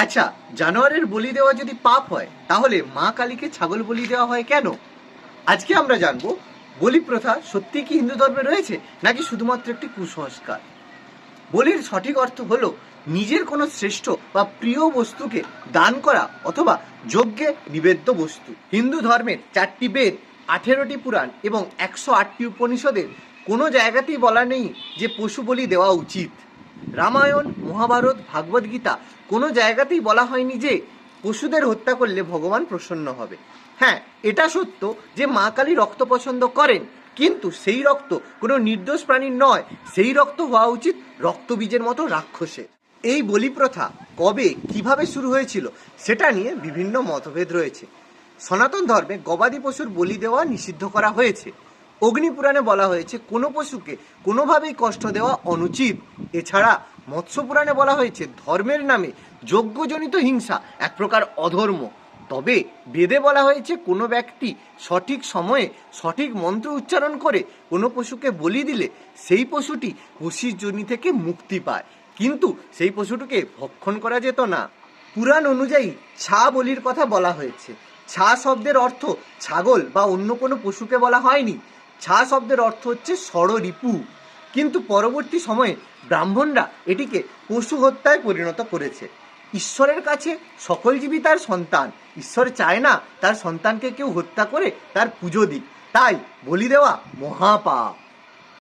আচ্ছা, জানোয়ারের বলি দেওয়া যদি পাপ হয়, তাহলে মা কালীকে ছাগল বলি দেওয়া হয় কেন? আজকে আমরা জানবো বলি প্রথা সত্যি কি হিন্দু ধর্মে রয়েছে, নাকি শুধুমাত্র একটি কুসংস্কার। বলির সঠিক অর্থ হলো নিজের কোনো শ্রেষ্ঠ বা প্রিয় বস্তুকে দান করা অথবা যজ্ঞে নিবেদ্য বস্তু। হিন্দু ধর্মের 4টি বেদ, 18টি পুরাণ এবং 108টি উপনিষদের কোনো জায়গাতেই বলা নেই যে পশু বলি দেওয়া উচিত। রামায়ণ, মহাভারত, ভাগবত গীতা কোনো জায়গাতেই বলা হয়নি যে পশুদের হত্যা করলে ভগবান প্রসন্ন হবে। হ্যাঁ, এটা সত্য যে মা কালী রক্ত পছন্দ করেন, কিন্তু সেই রক্ত কোনো নির্দোষ প্রাণীর নয়, সেই রক্ত হওয়া উচিত রক্তবীজের মতো রাক্ষসের। এই বলি প্রথা কবে কিভাবে শুরু হয়েছিল সেটা নিয়ে বিভিন্ন মতভেদ রয়েছে। সনাতন ধর্মে গবাদি পশুর বলি দেওয়া নিষিদ্ধ করা হয়েছে। অগ্নিপুরাণে বলা হয়েছে কোনো পশুকে কোনোভাবেই কষ্ট দেওয়া অনুচিত। এছাড়া মৎস্য পুরাণে বলা হয়েছে ধর্মের নামে যজ্ঞজনিত হিংসা এক প্রকার অধর্ম। তবে বেদে বলা হয়েছে কোনো ব্যক্তি সঠিক সময়ে সঠিক মন্ত্র উচ্চারণ করে কোনো পশুকে বলি দিলে সেই পশুটি পশির যোনি থেকে মুক্তি পায়, কিন্তু সেই পশুটিকে ভক্ষণ করা যেত না। পুরাণ অনুযায়ী ছা বলির কথা বলা হয়েছে। ছা শব্দের অর্থ ছাগল বা অন্য কোনো পশুকে বলা হয়নি। ছা শব্দের অর্থ হচ্ছে ষড়রিপু, কিন্তু পরবর্তী সময়ে ব্রাহ্মণরা এটিকে পশু হত্যায় পরিণত করেছে। ঈশ্বরের কাছে সকল জীবই তার সন্তান। ঈশ্বর চায় না তার সন্তানকে কেউ হত্যা করে তার পুজো দিক, তাই বলি দেওয়া মহাপাপ।